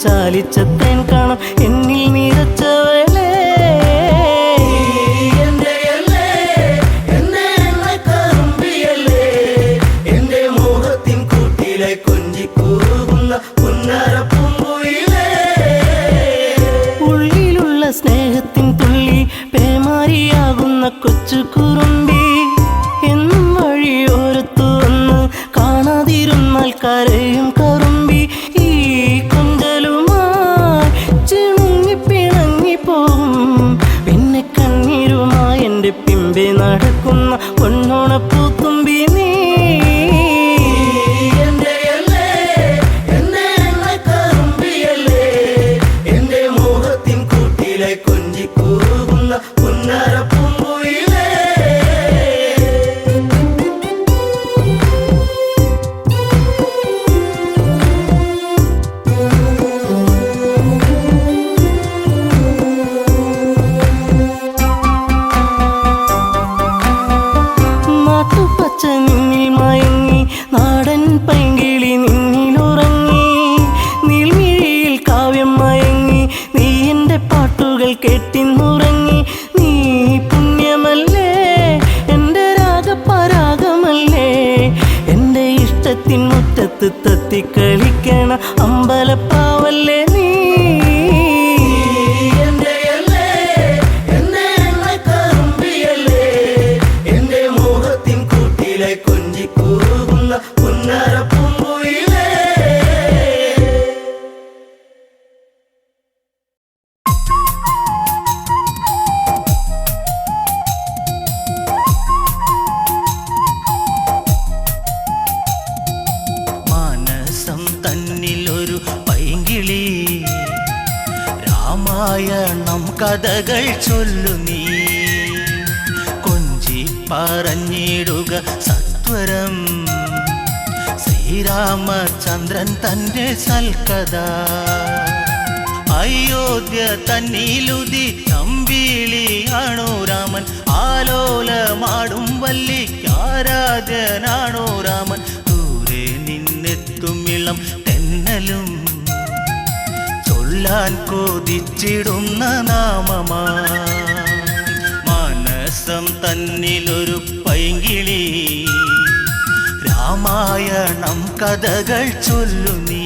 ചാലിച്ചത്തേൻ കാണാം എന്നിൽ നിറച്ചവളെ ഉള്ളിലുള്ള സ്നേഹത്തിൻ തുള്ളി പേമാരിയാകുന്ന കൊച്ചു കുറുമ്പി എന്നും വഴിയോരത്തു വന്ന് കാണാതിരുന്നാൽ കരയും കറുമ്പി ഈ കൊഞ്ചലുമായി ചിണുങ്ങിപ്പിണങ്ങിപ്പോകും പിന്നെ കണ്ണീരുമായി എൻ്റെ പിമ്പെ നടക്കുന്ന പൊന്നോണപ്പൂത്തുമ്പി നീ പൈങ്കിളി നിന്നിലുറങ്ങി, നീൾമിഴിയിൽ കാവ്യം മയങ്ങി, നീ എൻ്റെ പാട്ടുകൾ കേട്ടിന്നുറങ്ങി. നീ പുണ്യമല്ലേ, എൻ്റെ രാഗപരാഗമല്ലേ, എൻ്റെ ഇഷ്ടത്തിൻ മുറ്റത്ത് തത്തിക്കളിക്കണ അമ്പലപ്പാവല്ലേ നീ. രാമായണം കഥകൾ ചൊല്ലു നീ, കൊഞ്ചി പറഞ്ഞിടുക സത്വരം ശ്രീരാമചന്ദ്രൻ തൻ്റെ സൽക്കഥ. അയോധ്യ തന്നിലുതി നമ്പിളിയാണോ രാമൻ, ആലോലമാടും വല്ലിക്കാരാധ്യനാണോ രാമൻ. ദൂരെ നിന്നെത്തും ഇളം തെന്നലും ചൊല്ലാൻ കൊതിച്ചിടുന്ന നാമമാ. മനസ്സം തന്നിലൊരു പൈങ്കിളി, രാമായണം കഥകൾ ചൊല്ലു നീ.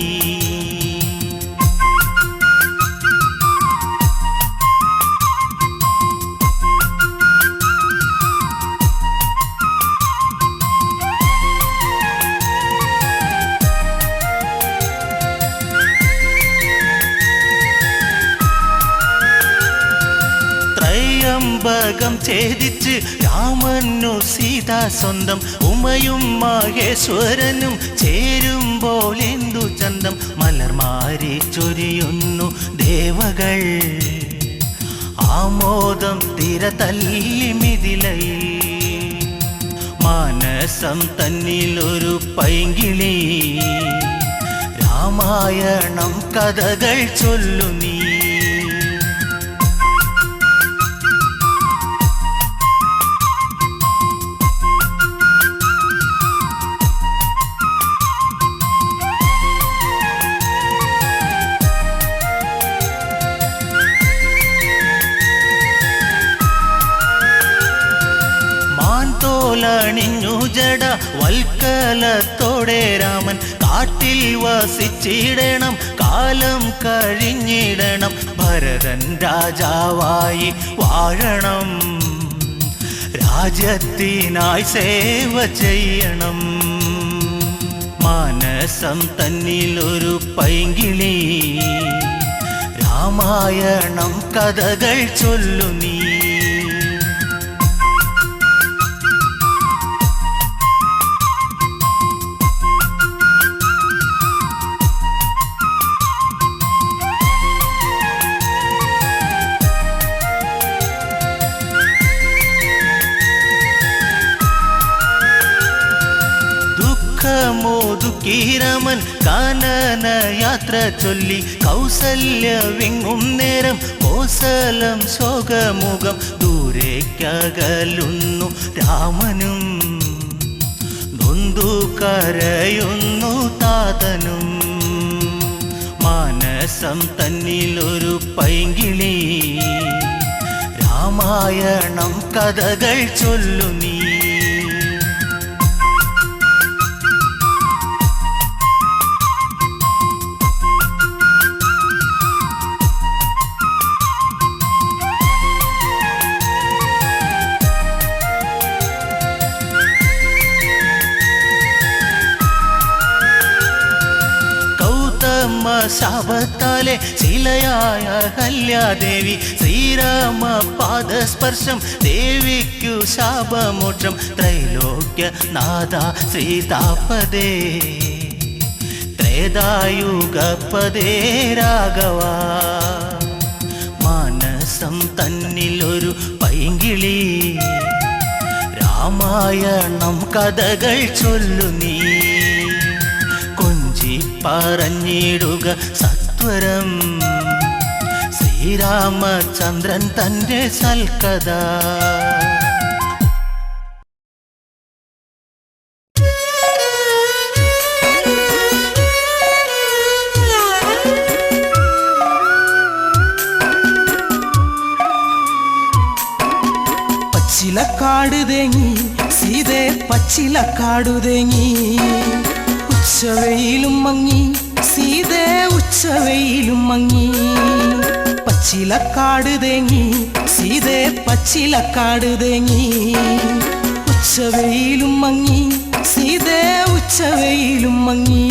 ത്രയംബകം ഛേദിച്ച് രാമനു സീത സ്വന്തം, ഉമയും മഹേശ്വരനും ചേരുമ്പോൾ എന്തു ചന്തം. മലർമാരി ചൊരിയുന്നു ദേവകൾ, ആമോദം തിര തല്ലി മിഥിലയിൽ. മാനസം തന്നിലൊരു പൈങ്കിളി, രാമായണം കഥകൾ ചൊല്ലു നീ. ണിഞ്ഞു ജട വൽക്കലത്തോടെ രാമൻ, കാട്ടിൽ വസിച്ചിടണം കാലം കഴിഞ്ഞിടണം. ഭരതൻ രാജാവായി വാഴണം, രാജ്യത്തിനായി സേവ ചെയ്യണം. മാനസം തന്നിലൊരു പൈങ്കിളി, രാമായണം കഥകൾ ചൊല്ലു നീ. മോദുക്കീരമൻ കാനന യാത്ര ചൊല്ലി, കൗസല്യ വിങ്ങും നേരം കോസലം ശോകമുഖം. ദൂരേക്കകലുന്നു രാമനും, നൊന്തു കരയുന്നു താതനും. മാനസം തന്നിലൊരു പൈങ്കിളി, രാമായണം കഥകൾ ചൊല്ലു നീ. ശാപത്താലെ ശിലയായ കല്യാദേവി, ശ്രീരാമ പാദസ്പർശം ദേവിക്കു ശാപമോക്ഷം. ത്രൈലോക്യ നാഥ ശ്രീതാപദേ, ത്രേതായുഗപദേ രാഘവ. മാനസം തന്നിലൊരു പൈങ്കിളി, രാമായണം കഥകൾ ചൊല്ലു നീ. പറഞ്ഞിടുക സത്വരം ശ്രീരാമചന്ദ്രൻ തൻ്റെ സൽക്കഥ. പച്ചിലക്കാട് തേങ്ങി സീതേ പച്ചിലക്കാടു തേങ്ങി ഉച്ചവെയിലും മങ്ങി സീതേ ഉച്ചവെയിലും മങ്ങി പച്ചിലക്കാട് തേങ്ങി സീതേ പച്ചിലക്കാട് തേങ്ങി ഉച്ചവെയിലും മങ്ങി സീതേ ഉച്ചവെയിലും മങ്ങി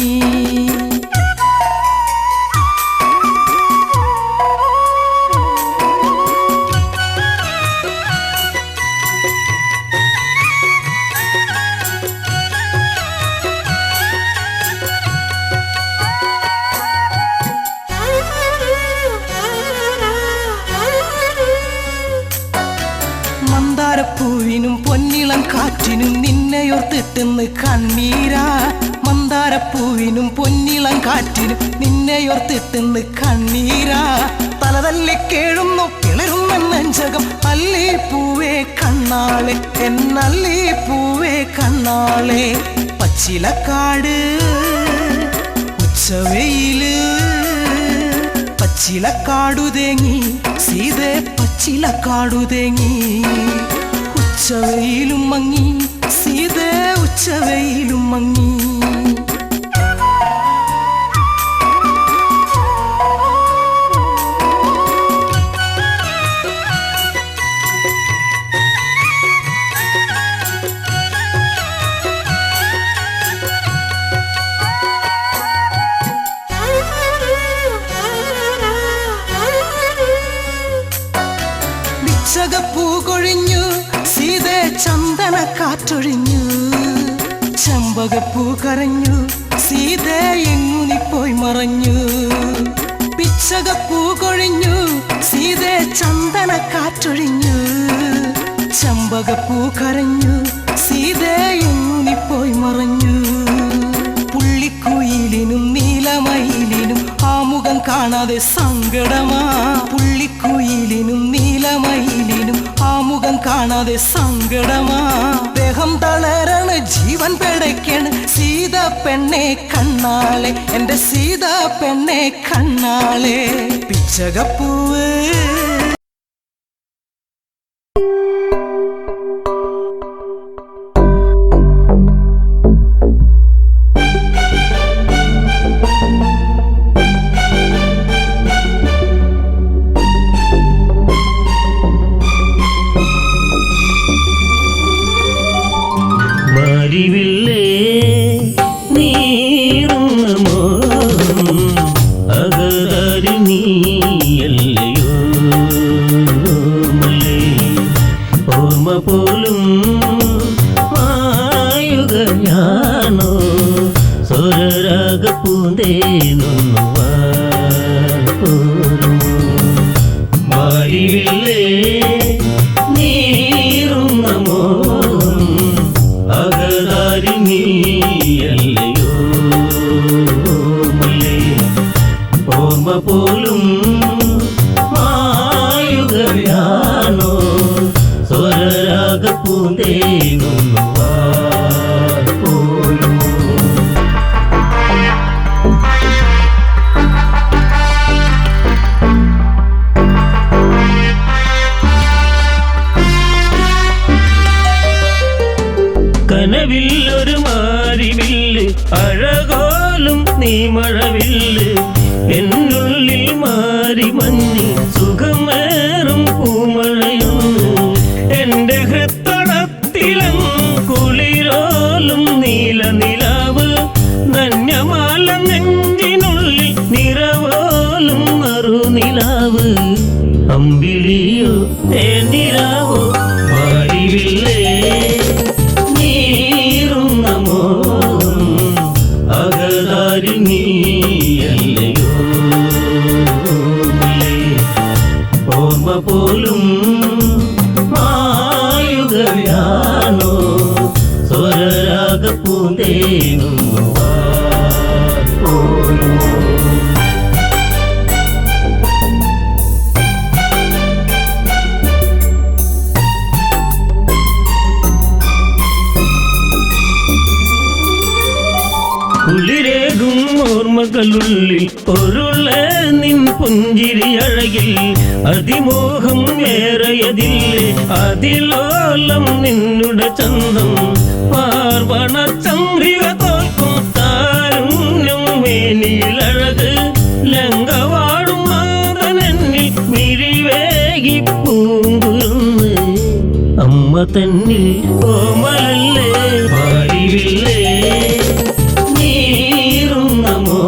മന്ദാരപ്പൂവിനും പൊന്നിളം കാറ്റിനും നിന്നെയോർത്തിട്ടെന്ന് കണ്ണീരാ മന്ദാരപ്പൂവിനും പൊന്നിളം കാറ്റിനും നിന്നെയോർത്തിട്ടെന്ന് കണ്ണീരാ തലതല്ലി കേഴുന്നു കിളരുന്ന നെഞ്ചകം അല്ലി പൂവേ കണ്ണാളെ എന്നല്ലി പൂവേ കണ്ണാളെ പച്ചിലക്കാട് ഉച്ചവെയില് പച്ചിലക്കാടു തേങ്ങി സീതേ പച്ചിലക്കാടു തേങ്ങി ഉച്ചവെയിലും മങ്ങി സീതേ ഉച്ചവെയിലും മങ്ങി ചകപ്പൂ കൊഴിഞ്ഞു സീതേ ചന്ദന കാറ്റൊഴിഞ്ഞു ചെമ്പകപ്പൂ കരഞ്ഞു സീതേ എങ്ങുനി പോയി മറഞ്ഞു പിച്ചകപ്പൂ കൊഴിഞ്ഞു സീതേ ചന്ദന കാറ്റൊഴിഞ്ഞു ചെമ്പകപ്പൂ കരഞ്ഞു സീതേ എങ്ങുനി പോയി മറഞ്ഞു പുള്ളിക്കുയിലിനും നീലമയിലിനും ആമുഖം കാണാതെ സങ്കടമാ പുള്ളിക്കുയിലിനും നീലമയിലിനും ആമുഖം കാണാതെ സങ്കടമാ ദേഹം തളരണ ജീവൻ പിടയ്ക്കണ് സീത പെണ്ണെ കണ്ണാളെ എന്റെ സീത പെണ്ണെ കണ്ണാളെ പിച്ചകപ്പൂവ് അറിവില്ലേ നീറുന്ന മോഹം അകതാരി നീയല്ലയോ മല്ലേ ഓർമ്മ പോലും മായുകയാണോ സ്വരരാഗ പൂന്തേനൊന്നു പോരുമോ അറിവില്ലേ നീറുന്ന മോഹം അകതാരി നീയല്ലയോ മല്ലേ ഓർമ്മ പോലും മായുകയാണോ സ്വരരാഗ പൂന്തേനൊന്നു പോരുമോ കനവില്ലൊരു മാരിവില്ല് അഴകോലും നീ മഴവില്ല് എന്നുള്ളിൽ മാറി മഞ്ഞി സുഖമേറും പൂമഴയൊന്ന് എന്റെ ഹൃത്തടത്തിലും കുളിരോലും നീല നിലാവ് ധന്യമാല നെഞ്ചിനുള്ളിൽ നിറവോലും മറുനിലാവ് അമ്പിളിയോ തേനിലാവോ മാരിവില്ലേ നീറുന്ന മോഹം അകതാരി നീയല്ലയോ മല്ലേ ഓർമ്മ പോലും മായുകയാണോ സ്വരരാഗ പൂന്തേനൊന്നു പോരുമോ കുളിരേകും ഓർമ്മകളുള്ളിൽ പൊരുള നിൻ പുഞ്ചിരി അഴകിൽ അതിമോഹം ഏറയതില്ലേ അതിലോലം നിന്നുടെ ചന്തം പാർവണ ചന്ദ്രിക തോൽക്കും താരുണ്യം മേനിലഴക് ലങ്കവാടും മാതനെന്നിൽ മിഴിവേകി പൂങ്കുന്ന് അമ്മ തന്നിൽ കോമലല്ലേ പാടിവില്ലേ നീറും നമോ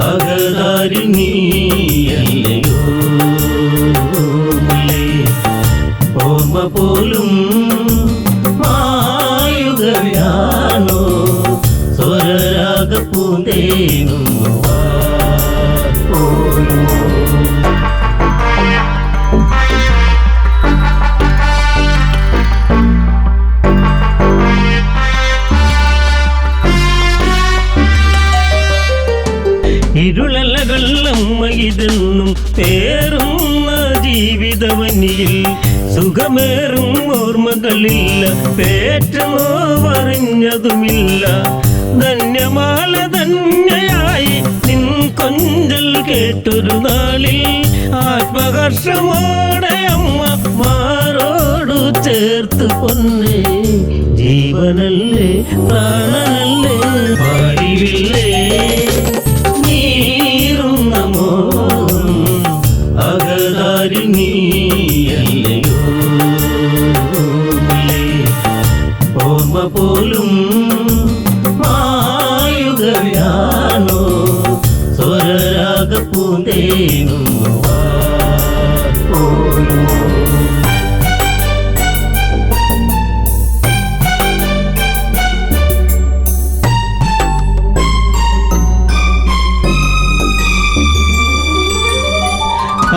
അകതാരി നീയല്ലയോ ഓർമ്മ പോലും മായുകയാണോ സ്വരരാഗ പൂന്തേനും ഇരുളലകൾ അമ്മയിതെന്നും പേറുന്ന ജീവിതവനിയിൽ സുഖമേറും ഓർമ്മകളില്ല പേറ്റുന്നോവറിഞ്ഞതുമില്ല ധന്യമാല ധന്യയായി നിൻ കൊഞ്ചൽ കേട്ടൊരു നാളിൽ ആത്മഹർഷമോടെ അമ്മ മാറോടു ചേർത്ത് പൊന്നേ ജീവനല്ലേ പ്രാണനല്ലേ പാടിവില്ലേ നീറും നമോ അകതാരി നീയല്ലയോ ഓർമ്മ പോലും മായുകയാണോ സ്വരരാഗ പൂന്തേനും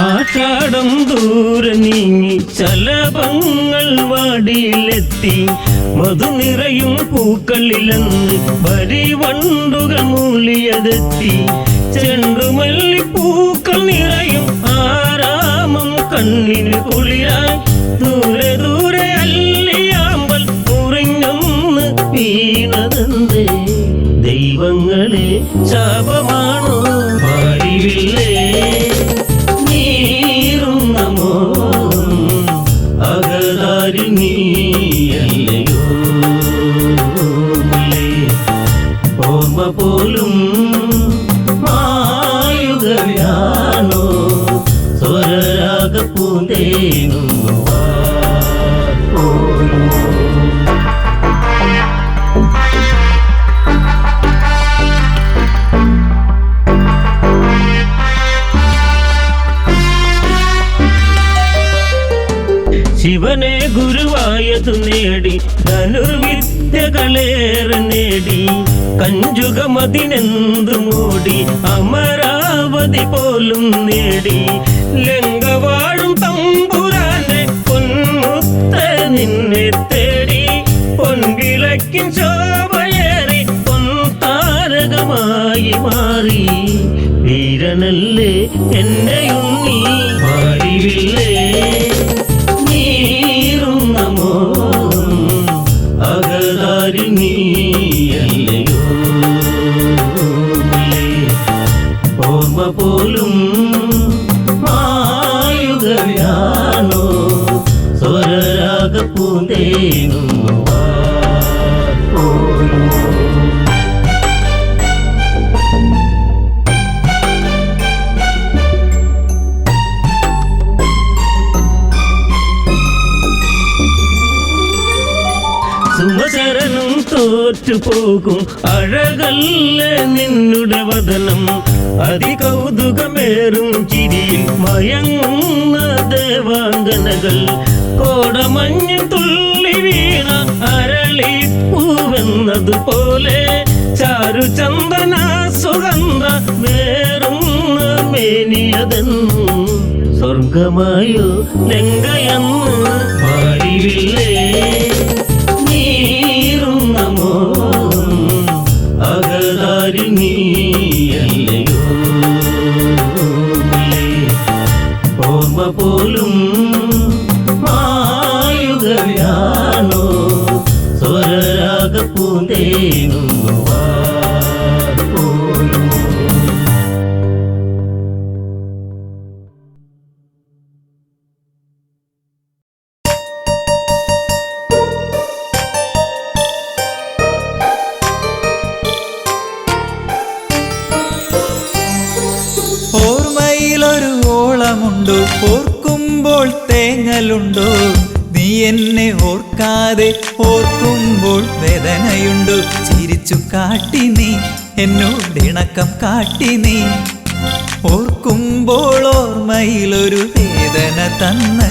ആഷാഢം ദൂരെ നീങ്ങി ചലഭങ്ങൾ വാടിയിലെത്തി മധു നിറയും പൂക്കളിലെന്ന് വരിവണ്ടുകൾ മൂളിയതെത്തി ചെണ്ടുമല്ലിപ്പൂക്കൾ നിറയും ആരാമം കണ്ണിന് കുളിരായി ദൂരെ ദൂരെ അല്ലിയാമ്പൽ മുറിഞ്ഞൊന്ന് വീണതെന്തേ ദൈവങ്ങളെ ശാപമാണോ പാടിവില്ലേ നീറും നമോ അകതാരി നീയല്ലയോ ഓർമ്മ പോലും മായുകയാണോ സ്വരരാഗ പൂന്തേനും ശിവനെ ഗുരുവായതു നേടി ധനുർവിദ്യകളേറെ നേടി കഞ്ചുകമതിനെന്തു മൂടി അമരാവതി പോലും നേടി ലങ്കവാഴും തമ്പുരാനെ പൊന്മുത്ത നിന്നെ തേടി പൊൻവിളക്കിൻ ശോഭയേറി പൊൻതാരകമായി മാറി വീരനല്ലേ എന്നെ ഉണ്ണി പാടിവില്ലേ നീറും നമോ അകതാരി നീയല്ലയോ ഓർമ്മ പോലും മായുകയാണോ സ്വരരാഗ പൂന്തേനും സുമശരനും തോറ്റുപോകും അഴകല്ല നിന്നുടെ വദനം അതികൗതുകമേറും ചിരിയിൽ മയങ്ങുന്ന ദേവാംഗനകൾ കോടമഞ്ഞിൽ തുള്ളി വീണ അരളിപ്പൂവെന്നതുപോലെ ചാരുചന്ദന സുഗന്ധ വേറുന്ന മേനിയതെന്നും സ്വർഗമായോ ലങ്കയെന്ന് പാടിവില്ലേ നീറും നമോ അകതാരി നീയല്ലയോ ഓർമ്മ പോലും മായുകയാണോ സ്വരരാഗ പൂന്തേനും ഓളമുണ്ടോ ഓർക്കുമ്പോൾ തേങ്ങലുണ്ടോ നീ എന്നെ ഓർക്കാതെ ഓർക്കുമ്പോൾ വേദനയുണ്ടോ ചിരിച്ചു കാട്ടി നീ എന്നോടിണക്കം കാട്ടി നീ ഓർക്കുമ്പോൾ ഓർമ്മയിലൊരു വേദന തന്ന്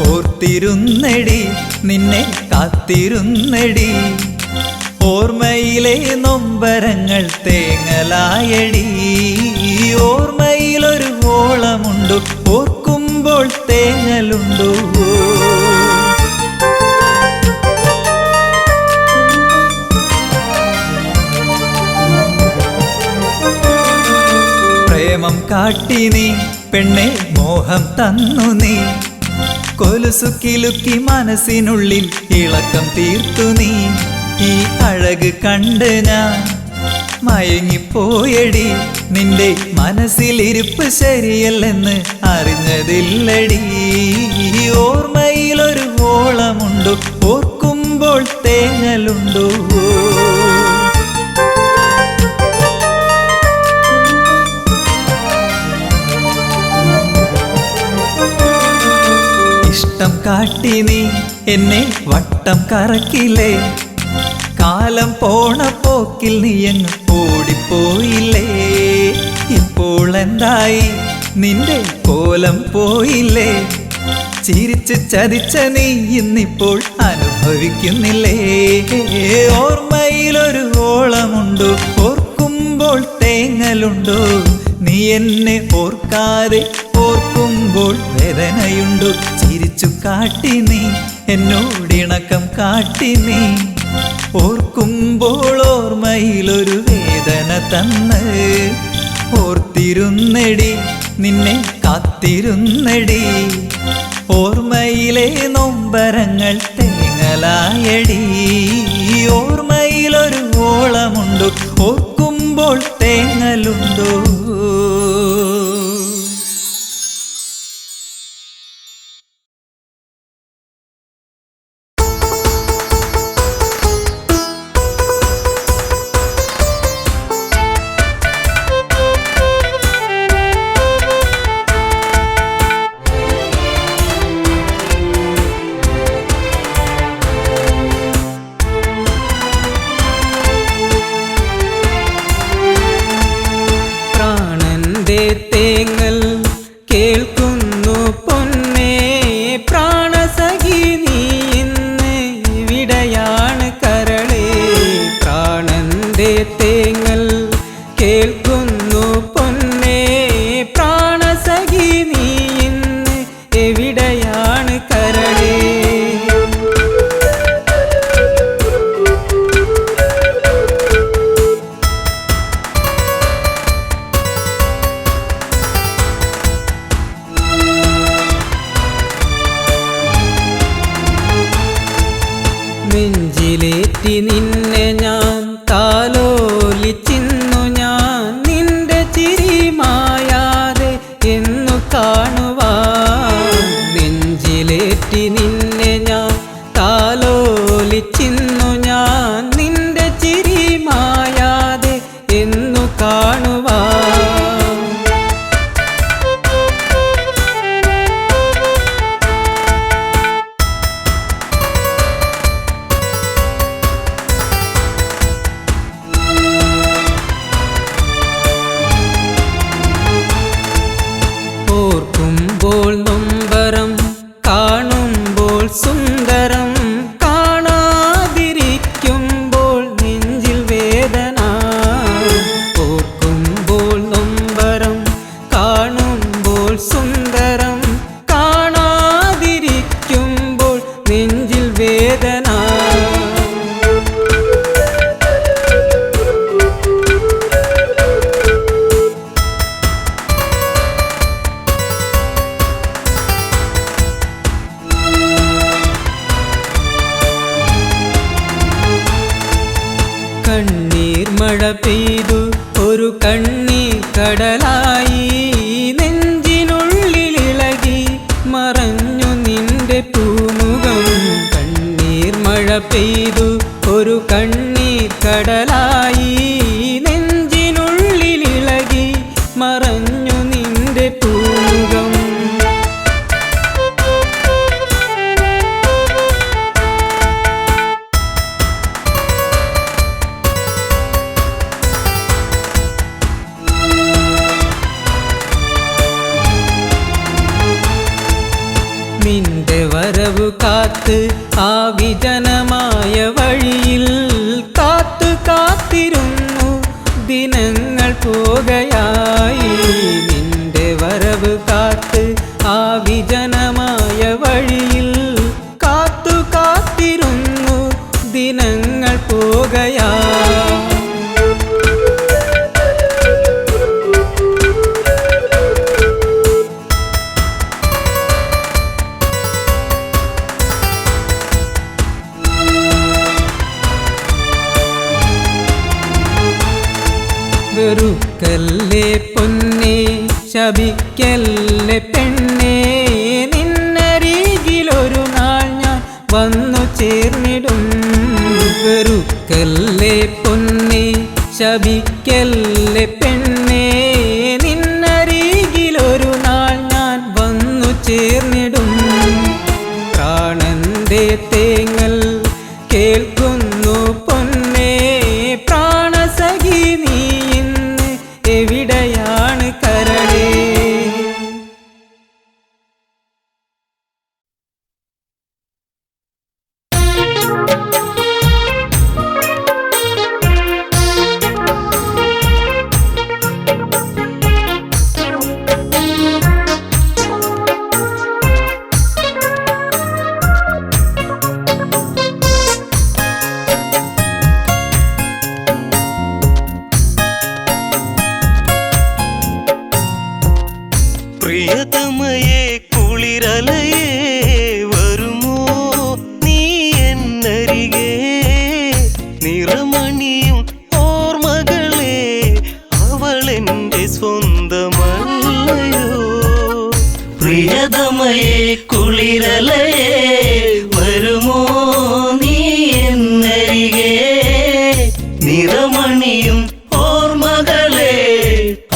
ഓർത്തിരുന്നടി നിന്നെ കാത്തിരുന്നടി ഓർമ്മയിലെ നൊമ്പരങ്ങൾ തേങ്ങലായടി ഓർമ്മയിലൊരു ഓളമുണ്ടോ ഓർക്കുമ്പോൾ തേങ്ങലുണ്ടോ പ്രേമം കാട്ടി നീ പെണ്ണെ മോഹം തന്നു നീ കൊലുസു കിലുക്കി മനസ്സിനുള്ളിൽ ഇളക്കം തീർത്തു നീ ഈ അഴക് കണ്ട് ഞാൻ മയങ്ങിപ്പോയടി നിന്റെ മനസ്സിലിരിപ്പ് ശരിയല്ലെന്ന് അറിഞ്ഞതില്ലടി ഓർമ്മയിലൊരു ഓളമുണ്ടോ ഓർക്കുമ്പോൾ തേങ്ങലുണ്ടോ ഇഷ്ടം കാട്ടി നീ എന്നെ വട്ടം കറക്കില്ലേ കാലം പോണ പോക്കിൽ നീ അങ്ങ് ഓടിപ്പോയില്ലേ ഇപ്പോൾ എന്തായി നിന്റെ കോലം പോയില്ലേ ചിരിച്ച് ചതിച്ച നീ ഇന്നിപ്പോൾ അനുഭവിക്കുന്നില്ലേ ഓർമ്മയിലൊരു ഓളമുണ്ടോ ഓർക്കുമ്പോൾ തേങ്ങലുണ്ടോ നീ എന്നെ ഓർക്കാതെ ഓർക്കുമ്പോൾ വേദനയുണ്ടോ ചിരിച്ചു കാട്ടി നീ എന്നോടിണക്കം കാട്ടി നീ ഓർക്കുമ്പോൾ ഓർമ്മയിലൊരു വേദന തന്ന് ഓർത്തിരുന്നടി നിന്നെ കാത്തിരുന്നടി ഓർമ്മയിലെ നൊമ്പരങ്ങൾ തേങ്ങലായടി ഓർമ്മയിലൊരു ഓളമുണ്ടോ ഓർക്കുമ്പോൾ തേങ്ങലുണ്ടോ തേങ്ങൽ കേൾക്കുന്നു പൊന്നേ പ്രാണസഖി നീ ഇന്ന് ഇവിടെയാണ് കരളേ പ്രാണന്റെ തേങ്ങൽ കേൾക്കുന്നു പൊന്നേ പ്രാണസഖി നീ ഇന്ന് എവിടെയാണ് കരളേ നെഞ്ചിലേറ്റി നിന്നെ ഞാൻ താലോലിച്ചിന്നു ഞാൻ നിന്റെ ചിരി മായാതെ എന്നു കാണുവാൻ നെഞ്ചിലേറ്റി നിന്നെ ഞാൻ താലോലിച്ചിന്നു ഞാൻ നിന്റെ ചിരി മായാതെ എന്നു കാണുവാൻ ഓർക്കുമ്പോൾ നൊമ്പരം കാണുമ്പോൾ സുന്ദരം കാണാതിരിക്കുമ്പോൾ നെഞ്ചിൽ വേദന ഓർക്കുമ്പോൾ നൊമ്പരം കാണുമ്പോൾ സുന്ദരം കാണാതിരിക്കുമ്പോൾ നെഞ്ചിൽ വേദന കണ്ണീർ മഴ പെയ്തു ഒരു കണ്ണീർ കടലായി നെഞ്ചിനുള്ളിലിളകി മറഞ്ഞു നിന്റെ പൂമുഖം കണ്ണീർ മഴ പെയ്തു ഒരു കണ്ണീർ കടലായി നെഞ്ചിനുള്ളിലിളകി മറഞ്ഞു നിന്റെ പൂമുഖം വരവു കാത്ത് ആ വിജനമായ വഴിയിൽ കാത്തു കാത്തിരുന്നു ദിനങ്ങൾ പോകയായി. നിന്റെ വരവ് കാത്ത് ആ വിജനമായ വഴിയിൽ കാത്തു കാത്തിരുന്നു ദിനങ്ങൾ പോകയായി. വെറുക്കല്ലേ പൊന്നേ ശപിക്കല്ലേ പെണ്ണേ, നിന്നരികിലൊരു നാൾ ഞാൻ വന്നു ചേർന്നിടും. വെറുക്കല്ലേ പൊന്നേ ശപിക്കല്ലേ പെണ്ണേ, നിന്നരികിലൊരു നാൾ ഞാൻ വന്നു ചേർന്നിടും. പ്രാണന്റെ തേങ്ങൽ കേൾക്കുന്നു പൊന്നേ, പ്രാണസഖി നീ ഇന്ന് എവിടെയാണ് കരളേ? പ്രിയതമയേ കുളിരലയേ വരുമോ നീ എന്നരികെ, നിറമണിയും ഓർമ്മകളെ അവളെന്റെ സ്വന്തമല്ലയോ. പ്രിയതമയേ കുളിരലയേ വരുമോ നീ എന്നരികെ, നിറമണിയും ഓർമ്മകളെ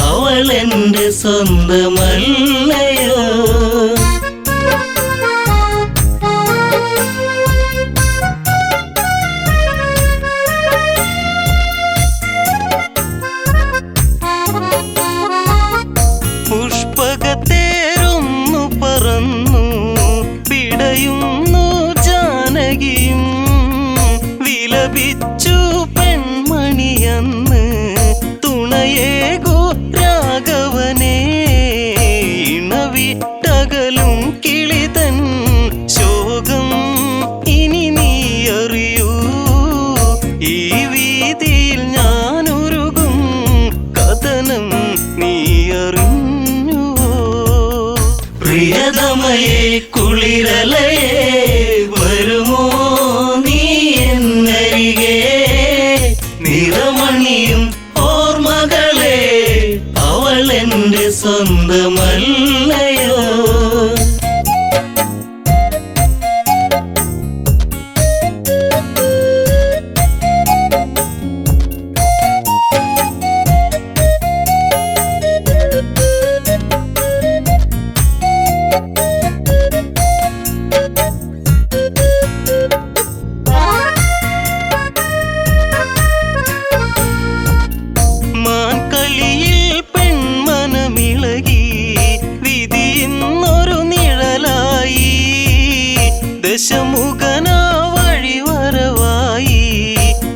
അവളെന്റെ സ്വന്തമല്ലയോ. പുഷ്പകത്തേരൊന്നു പറന്നു പിടയുന്നു ജാനകിയും, വിലപിച്ചു പെൺമണിയന്ന് തുണയേകോ രാഘവനേ. ഇണവിട്ടകലും കിളിതൻ ശോകം ഇനി നീ അറിയൂ, ഈ വീതിയിൽ ഞാനുരുകും കഥനം നീ അറിഞ്ഞുവോ. പ്രിയതമയേ കുളിരലയേ വരുമോ നീ എന്നരികെ, നിറമണിയും ഓർമ്മകളെ അവളെന്റെ സ്വന്തമല്ലയോ. മാൻകളിയിൽ പെൺമനമിളകി വിധിയെന്നൊരു നിഴലായി, ദശമുഖനാ വഴിവരവായി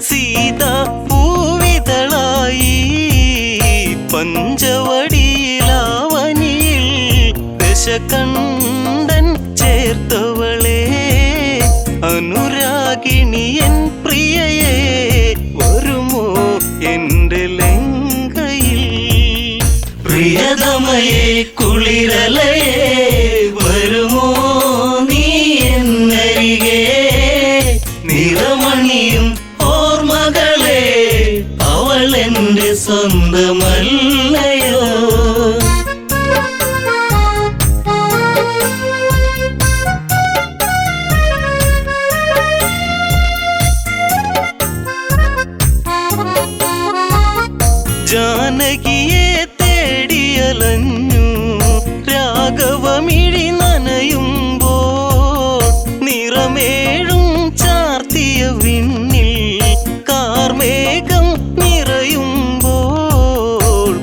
സീതാ പൂവിതളായി. പഞ്ചവടിയിലാവനിയിൽ ദശകണ്ഠൻ ചേർത്തവളെ, അനുരാഗിണിയൻ പ്രിയയെ വരുമോ എന്റെ ലങ്കയിൽ. പ്രിയതമയേ കുളിരലയേ വരുമോ നീ എന്നരികെ, നിറമണിയും ഓർമ്മകളെ അവളെന്റെ സ്വന്തമല്ലയോ. ജാനകിയെ തേടിയലഞ്ഞു രാഘവമിഴി നനയുമ്പോൾ, നിറമേഴും ചാർത്തിയ വിണ്ണിൽ കാർമേഘം നിറയുമ്പോൾ,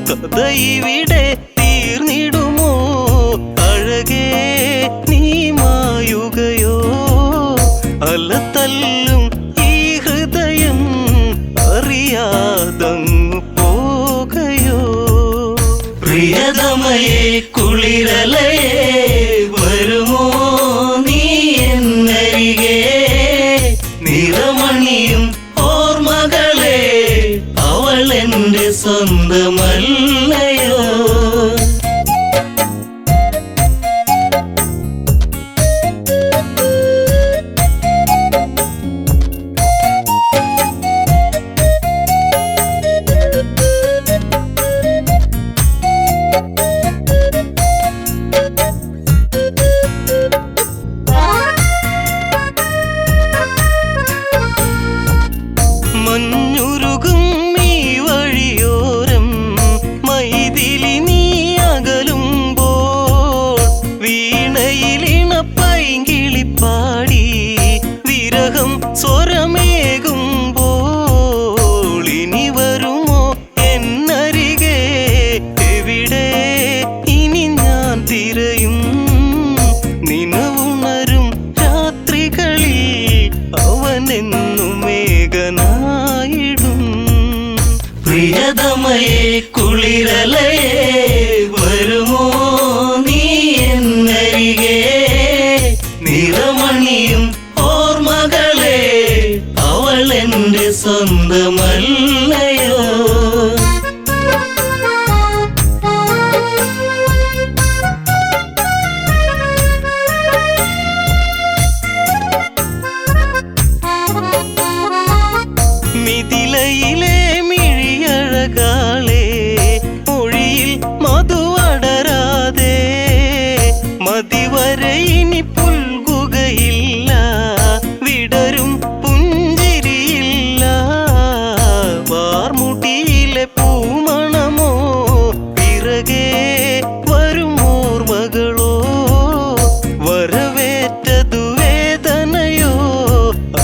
കഥ ഇവിടെ തീർന്നിടുമോ അഴകേ നീ മായുകയോ. പ്രിയതമയെ കുളിരലയെ വരുമോ നീ എന്നരികെ നിറമണിയും ഓർമ്മകളെ അവൾ എൻ്റെ സ്വന്തമല്ലയോ മഞ്ഞുരുകും ഈ വഴിയോരം മൈഥിലി നീ അകലുമ്പോൾ വീണയിലിണ പൈങ്കിളിപ്പാടി വിരഹം സ്വരമേകുമ്പോൾ ഇനി വരുമോ എന്നരികെ എവിടെ ഇനി ഞാൻ തിരയും നിനവുണരും രാത്രികളിൽ അവനെന്നും മേഘനായിടും പ്രിയതമയെ കുളിരലയെ വരുമോ നീ എന്നരികെ നിറമണിയും ഓർമ്മകളെ അവൾ എൻ്റെ സ്വന്തമല്ലയോ മിഥിലയിലെ മിഴിയഴകാളെ മൊഴിയിൽ മധുവടരാതെ മതിവരെ ഇനി പുൽകുകയില്ല വിടരും പുഞ്ചിരിയില്ല വാർമുടിയിലെ പൂമണമോ പിറകെ വരുമോർമകളോ വരവേറ്റതു വേദനയോ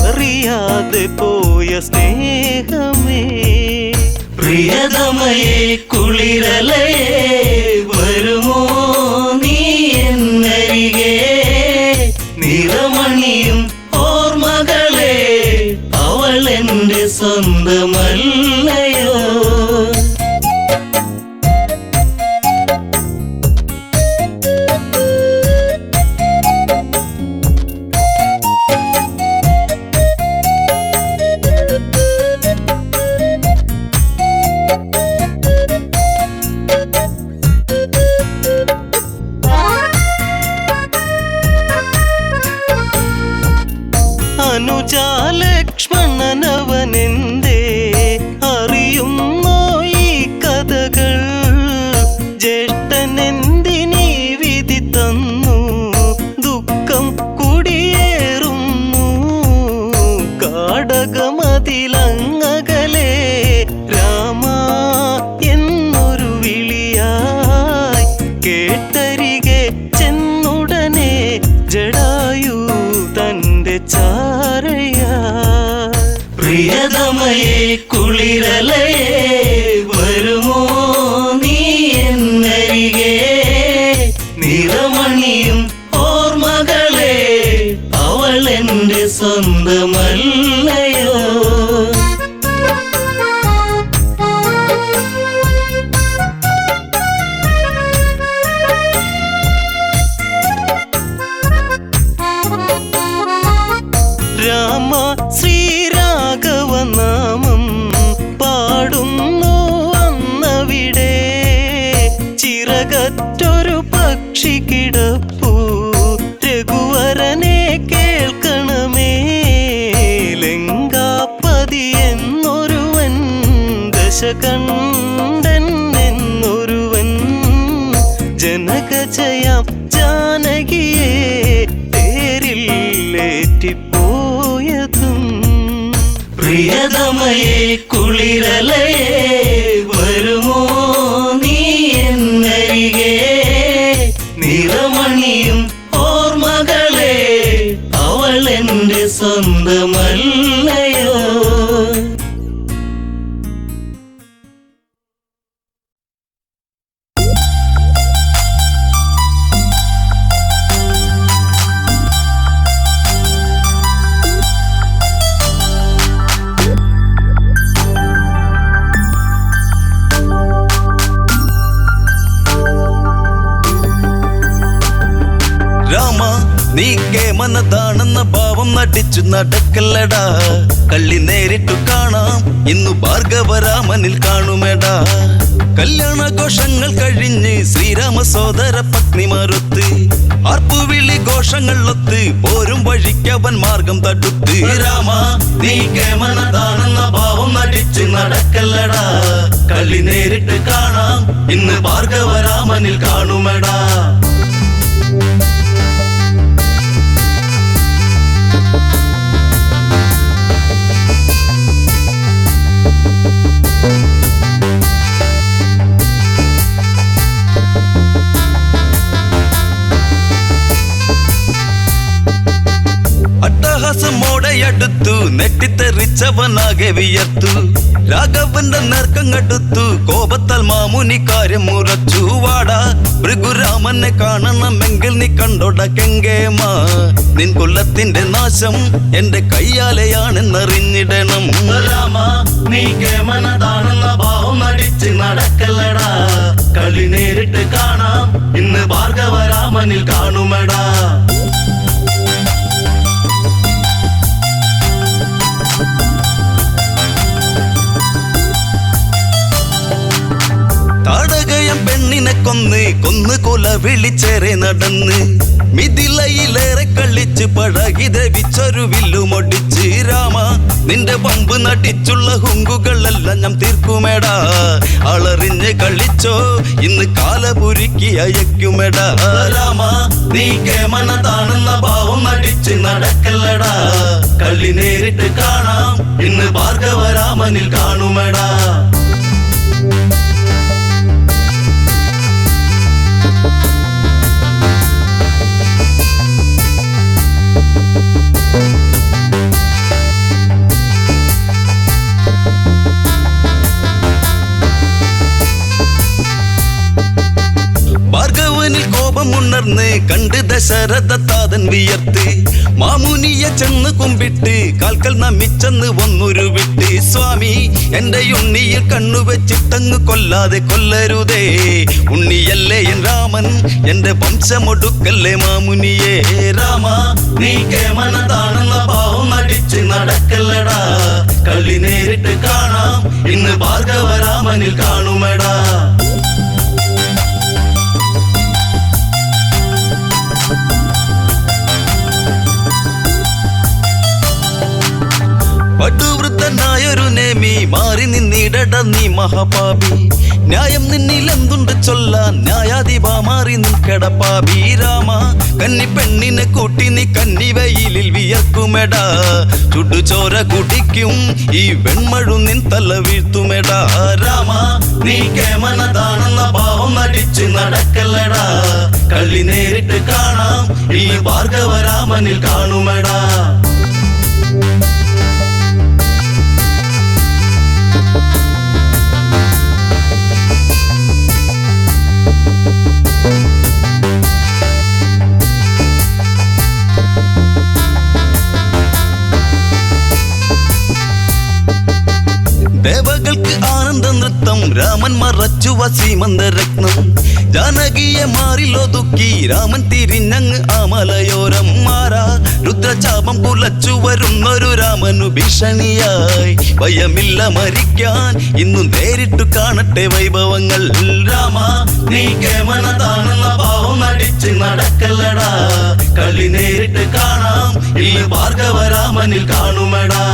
അറിയാതെ പോയ സ്നേഹമേ പ്രിയതമയെ കുളിരലയെ വരുമോ നീ എന്നരികെ നിറമണിയും ഓർമ്മകളെ അവൾ എൻ്റെ സ്വന്തമല്ലയോ അനുജാലക്ഷ്മണനവനെന്തേ അറിയുന്നോ ഈ കഥകൾ ജ്യേഷ്ഠനെന്തിനീ വിധി തന്നു ദുഃഖം കുടിയേറുന്നു കാടകമതിലങ്ങകലെ രാമ എന്നൊരു വിളിയായി കേട്ടരികെ ചെന്നുടനെ ജടായു തന്റെ ചാരയാ പ്രിയതമയെ കുളിരലയെ വരുമോ നീ എന്നരികെ നിറമണിയും ഓർമ്മകളെ അവൾ എൻ്റെ സ്വന്തമല്ലയോ രാമ ശ്രീരാഘവനാമം പാടുന്നു അന്നവിടെ ചിറകറ്റൊരു പക്ഷി കിടപ്പു രഘുവരനെ കേൾക്കണമേ ലങ്കാപതി എന്നൊരുവൻ ദശകണ്ഠൻ എന്നൊരുവൻ ജനകജയാം ജാനകിയെ തേരിലേറ്റിപ്പോയതും പ്രിയതമയെ കുളിരലയെ വരുമോ നീ എന്നരികെ നിറമണിയും ഓർമ്മകളെ അവൾ എൻ്റെ സ്വന്തമല്ലയോ നീ കേമനതാണെന്ന ഭാവം നടിച്ചു നടക്കല്ലടാ. കള്ളി നേരിട്ടു കാണാം ഇന്നു ഭാർഗവരാമനിൽ കാണുമെടാ. കല്യാണഘോഷങ്ങൾ കഴിഞ്ഞ് ശ്രീരാമ സോദര പത്നിമാരൊത്ത് ആർപ്പുവിളി ഘോഷങ്ങളൊത്ത് പോരും വഴിക്കവൻ മാർഗം തടുത്ത്. രാമ നീ കേമനതാണെന്ന ഭാവം നടിച്ചു നടക്കല്ലടാ. കള്ളി നേരിട്ട് കാണാം ഇന്ന് ഭാർഗവരാമനിൽ കാണുമെടാ. അട്ടഹാസമോടെയടുത്തു നെട്ടിത്തെറിച്ചവനാകെ വിയർത്തു. രാഘവന്റെ നേർക്കങ്ങടുത്തു കോപത്താൽ മാമുനി കാര്യം മുറച്ചു. വാടാ ഭൃഗുരാമനെ കാണണമെങ്കിൽ നീ കണ്ടോട കെങ്കേമ. നിൻ കുലത്തിന്റെ നാശം എന്റെ കയ്യാലെയാണെന്നറിഞ്ഞിടണം. രാമ നീ കേമനതാണെന്ന ഭാവം നടിച്ച് നടക്കല്ലടാ. കളി നേരിട്ട് കാണാം ഇന്ന് ഭാർഗവരാമനിൽ കാണുമെടാ. താടകയം പെണ്ണിനെ കൊന്ന് കൊല വിളിച്ചേറെ നടന്ന് മിഥിലയിലേറെ കളിച്ച് പഴകി ദ്രവിച്ചൊരു വില്ലുമൊടിച്ച്. രാമ നിന്റെ പമ്പ് നടിച്ചുള്ള ഹുങ്കുകളെല്ലാം ഞാൻ തീർക്കുമേടാ. അളറിഞ്ഞ് കളിച്ചോ ഇന്ന് കാലപുരുക്കി അയക്കുമെടാ. രാമ നീ കേമനതാണെന്ന ഭാവം നടിച്ച് നടക്കല്ലടാ. കളി നേരിട്ട് കാണാം ഇന്ന് ഭാർഗവരാമനിൽ കാണുമെടാ. ഭാർഗവനിൽ കോപമുണർന്ന് കണ്ട് ദശരഥതാതൻ വിയർത്ത് മാമുനിയെ ചെന്ന് കുമ്പിട്ട് കാൽക്കൽ നമിച്ചെന്ന് ഒന്നുരുവിട്ട്. സ്വാമി എന്റെ ഉണ്ണിയിൽ കണ്ണുവെച്ചിട്ടങ്ങ് കൊല്ലാതെ കൊല്ലരുതേ. ഉണ്ണിയല്ലേ എൻ രാമൻ എന്റെ വംശമൊടുക്കല്ലേ മാമുനിയെ. രാമ നീ കേമനതാണെന്ന ഭാവം നടിച്ച് നടക്കല്ലടാ. കളി നേരിട്ട് കാണാം ഇന്ന് ഭാർഗവരാമനിൽ കാണുമെടാ. പടുവൃദ്ധനായൊരു നേമി മാറി നിന്നിടട നീ മഹാപാപി. ന്യായം നിന്നിലെന്തുണ്ട് ചൊല്ലാൻ ന്യായാധിപ മാറി നിൽക്കടപ്പാപി. രാമ കന്നി പെണ്ണിനെ കൂട്ടി നീ കന്നിവയിലിൽ വിയർക്കുമെടാ. ചുടുചോര കുടിക്കും ഈ വെൺമഴു നിൻ തല വീഴ്ത്തുമെടാ. രാമ നീ കേമനതാണെന്ന ഭാവം നടിച്ച് നടക്കല്ലടാ. കളി നേരിട്ട് കാണാം ഈ ഭാർഗവരാമനിൽ കാണുമെടാ. ദേവകൾക്ക് ആനന്ദ നൃത്തം രാമൻ മറച്ചു വസീമന്തരത്നം. ജാനകിയെ മാറിലൊതുക്കി രാമൻ തിരിഞ്ഞങ്ങ് ആ മലയോരം. മാറാ രുദ്രചാപം കുലച്ചു വരുന്നൊരു രാമനു ഭീഷണിയായി. ഭയമില്ല മരിക്കാൻ ഇന്നു നേരിട്ടു കാണട്ടെ വൈഭവങ്ങൾ. രാമ നീ കേമനതാണെന്ന ഭാവം നടിച്ച് നടക്കല്ലടാ. കളി നേരിട്ട് കാണാം ഈ ഭാർഗവരാമനിൽ കാണുമെടാ.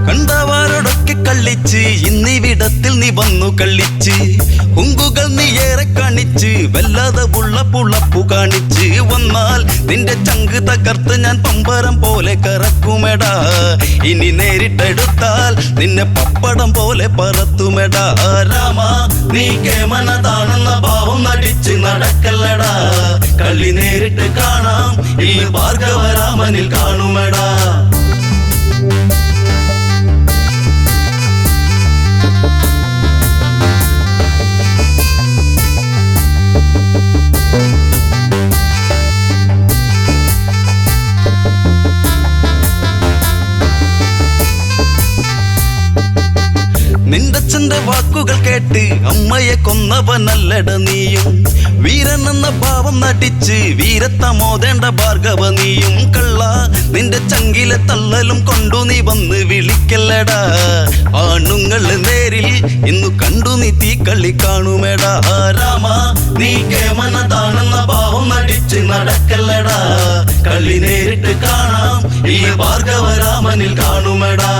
കണ്ടവാരോടൊക്കെ കള്ളിച്ച് ഇന്നിവിടത്തിൽ നീ വന്നു കള്ളിച്ച്. ഹുങ്കുകൾ നീ ഏറെ കാണിച്ച് വല്ലാതെ പുളപ്പു കാണിച്ച്. വന്നാൽ നിന്റെ ചങ്ക് തകർത്ത് ഞാൻ പമ്പരം പോലെ കറക്കുമെടാ. ഇനി നേരിട്ടെടുത്താൽ നിന്നെ പപ്പടം പോലെ പറത്തുമെടാ. രാമ നീ കേമനതാണെന്ന ഭാവം നടിച്ച് നടക്കല്ലടാ. കളി നേരിട്ട് കാണാം ഈ ഭാർഗവരാമനിൽ കാണുമെടാ. അച്ഛന്റെ വാക്കുകൾ കേട്ട് അമ്മയെ കൊന്നവനല്ലട നീയും. വീരൻ എന്ന ഭാവം നടിച്ച് വീരത്തമോദേണ്ട ഭാർഗവ നീയും. കള്ള നിന്റെ ചങ്കിലെ തള്ളലും കൊണ്ടു നീ വന്ന് വിളിക്കല്ലടാ. ആണുങ്ങള് നേരിൽ ഇന്നു കണ്ടു നീ തീക്കളി കാണുമേടാ. രാമ നീ കേമനതാണെന്ന ഭാവം നടിച്ച് നടക്കല്ലടാ. കളി നേരിട്ട് കാണാം ഈ ഭാർഗവരാമനിൽ കാണുമടാ.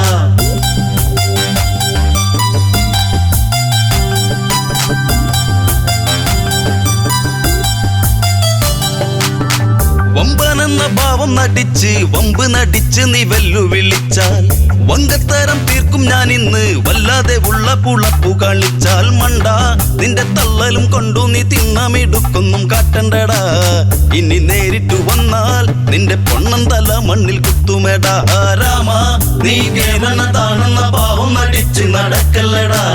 വമ്പനെന്ന ഭാവം നടിച്ച് വമ്പ് നടിച്ച് നീ വെല്ലുവിളിച്ചാൽ വങ്കത്തരം തീർക്കും ഞാൻ ഇന്ന്. വല്ലാതെ ഉള്ള പുളപ്പു കളിച്ചാൽ മണ്ട നിന്റെ തള്ളലും കൊണ്ടു നീ തിന്നമിടുക്കൊന്നും കാട്ടണ്ടടാ. ഇനി നേരിട്ടു വന്നാൽ നിന്റെ പൊണ്ണൻ തല മണ്ണിൽ കുത്തുമേടാ. രാമ നീ കേമനതാണെന്ന ഭാവം നടിച്ച് നടക്കല്ലടാ.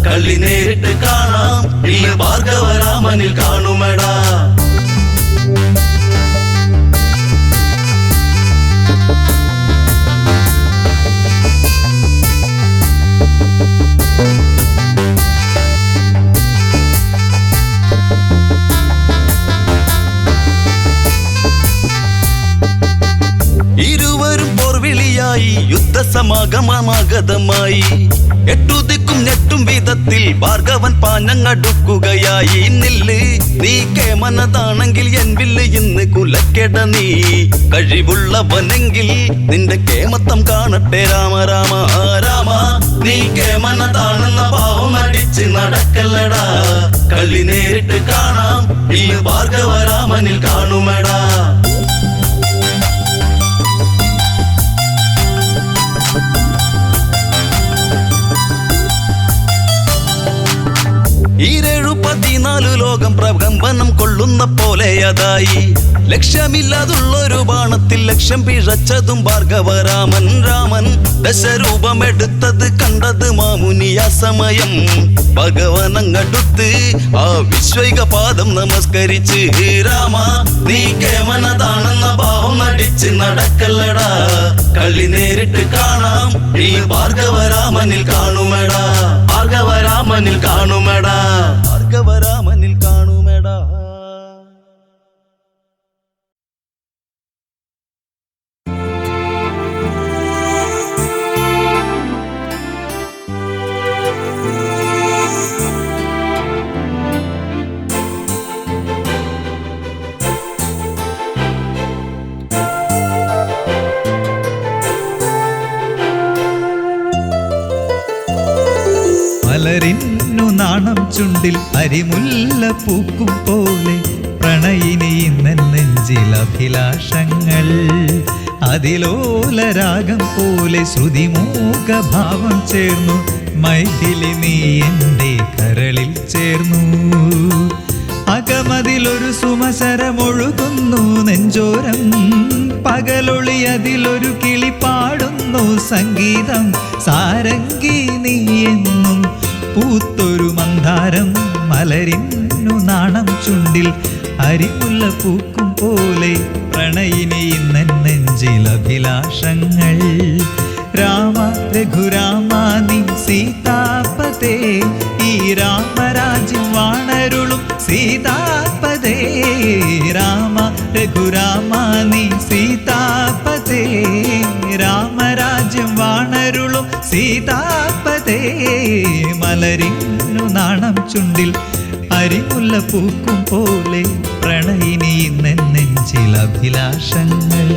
കളി നേരിട്ട് കാണാം ഈ ഭാർഗവരാമനിൽ കാണുമടാ. ഇരുവരും പോർവിളിയായി യുദ്ധസമാഗമമാഗതമായി. എട്ടുദിക്കും ഞെട്ടും വിധത്തിൽ ഭാർഗവൻ പാഞ്ഞങ്ങടുക്കുകയായി. നില്ല് നീ കേമനതാണെങ്കിൽ എൻ വില്ല് ഇന്ന് കുലക്കെട നീ. കഴിവുള്ളവനെങ്കിൽ നിന്റെ കേമത്തം കാണട്ടെ രാമ രാമ. രാമ നീ കേമനതാണെന്ന ഭാവം അടിച്ച് നടക്കല്ലടാ. കളി നേരിട്ട് കാണാം ഈ ഭാർഗവരാമനിൽ കാണുമടാ. ഈരേഴു 14 ലോകം പ്രകമ്പനം കൊള്ളുന്ന പോലെ അതായി. ലക്ഷ്യമില്ലാതുള്ളൊരു ബാണത്തിൽ ലക്ഷ്യം പിഴച്ചതും ഭാർഗവരാമൻ. രാമൻ ദശരൂപമെടുത്തത് കണ്ടത് മാമുനിയ സമയം. ഭഗവനങ്ങടുത്ത് ആ വിശ്വൈക പാദം നമസ്കരിച്ച് രാമ നീ കേമനതാണെന്ന ഭാവം നടിച്ച് നടക്കല്ലടാ. കളി നേരിട്ട് കാണാം ഈ ഭാർഗവരാമനിൽ കാണുമടാ. ഭാർഗവരാമനിൽ കാണുമടാ. ഭാർഗവരാമനിൽ കാണുമേടാ. മലരിന്നു നാണം ചുണ്ടിൽ അരിമുല്ല പൂക്കും പോലെ പ്രണയിനി നെഞ്ചിൽ അഭിലാഷങ്ങൾ. അതിലോലരാഗം പോലെ ശ്രുതിമൂകഭാവം ചേർന്നു. മൈഥിലി നീ എൻ്റെ കരളിൽ ചേർന്നു. അകമതിലൊരു സുമസരമൊഴുകുന്നു നെഞ്ചോരം. പകലൊളി അതിലൊരു കിളി പാടുന്നു സംഗീതം. സാരംഗി നീ എന്നും പൂത്തൊരു മന്ദാരം. മലരിന്നു നാണം ചുണ്ടിൽ അരിമുല്ല പൂക്കും പോലെ പ്രണയിനി നെഞ്ചിൽ അഭിലാഷങ്ങൾ. രാമ രഘുരാമ നീ സീതാപതേ. ഈ രാമരാജ്യം വാണരുളും സീതാപതേ. രാമ രഘുരാമ നീ സീതാപതേ. രാമരാജ്യം വാണരുളും സീതാപതേ. മലരിന്നു നാണം ചുണ്ടിൽ അരിമുല്ല പൂക്കും പോലെ പ്രണയിനി നെഞ്ചിൽ അഭിലാഷങ്ങൾ.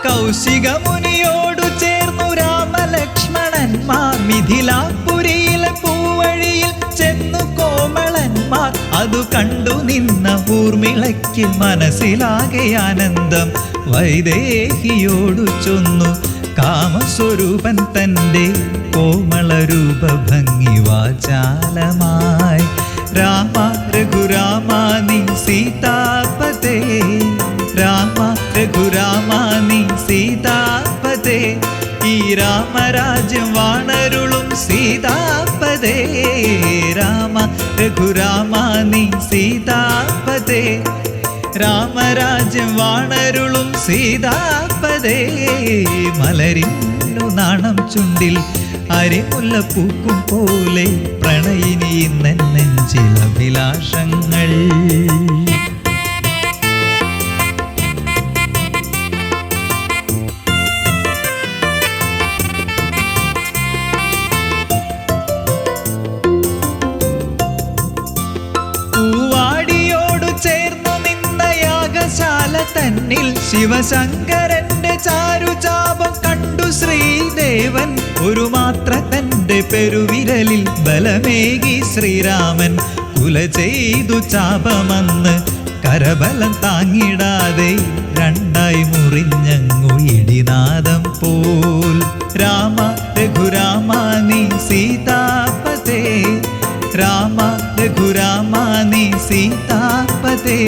കൗശികമുനിയോടു ചേർന്നു രാമലക്ഷ്മണന്മാർ. മിഥിലാപുരിയിലെ പൂവഴിയിൽ ചെന്നു കോമളന്മാർ. അതു കണ്ടു നിന്ന ഊർമിളയ്ക്ക് മനസ്സിലാകെ ആനന്ദം. വൈദേഹിയോടു ചൊന്നു കാമസ്വരൂപൻ തൻ്റെ കോമളരൂപ ഭംഗി വാചാലമായി. രാമ രഘുരാമ നീ സീതാപതേ. രാമ രഘുരാമ നീ സീതാപതേ ഈ രാമരാജ്യം വാണരുളും സീതാപതേ രാമ രഘുരാമ നീ സീതാപതേ രാമരാജ്യം വാണരുളും സീതാപതേ മലരിന്നു നാണം ചുണ്ടിൽ അരിമുല്ല പൂക്കും പോലെ പ്രണയിനി നെഞ്ചിൽ അഭിലാഷങ്ങൾ പൂവാടിയോടു ചേർന്നു നിന്ന യാഗശാല തന്നിൽ ശിവശങ്കരന്റെ ചാരുചാപം കണ്ടു ശ്രീദേവൻ ഒരു മാത്ര തന്റെ പെരുവിരലിൽ ബലമേകി ശ്രീരാമൻ കുല ചെയ്തു ചാപമന്ന് കരബലം താങ്ങിടാതെ രണ്ടായി മുറിഞ്ഞങ്ങു ഇടിനാദം പോൽ രാമ രഘുരാമ നീ സീതാപതേ രാമ രഘുരാമ നീ സീതാപതേ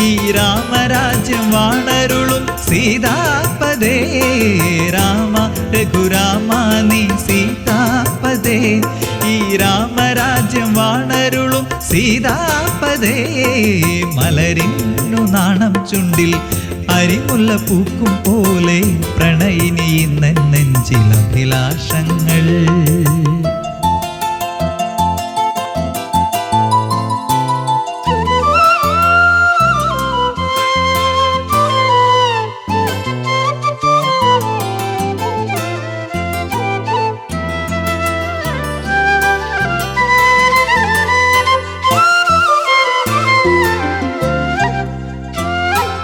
ഈ രാമരാജ്യം വാണരുളും സീതാപതേ രാമ രഘുരാമ നീ സീതാപതേ ഈ രാമരാജ്യം വാണരുളും സീതാപതേ മലരിന്നു നാണം ചുണ്ടിൽ അരിമുല്ല പൂക്കും പോലെ പ്രണയിനി നെഞ്ചിൽ അഭിലാഷങ്ങൾ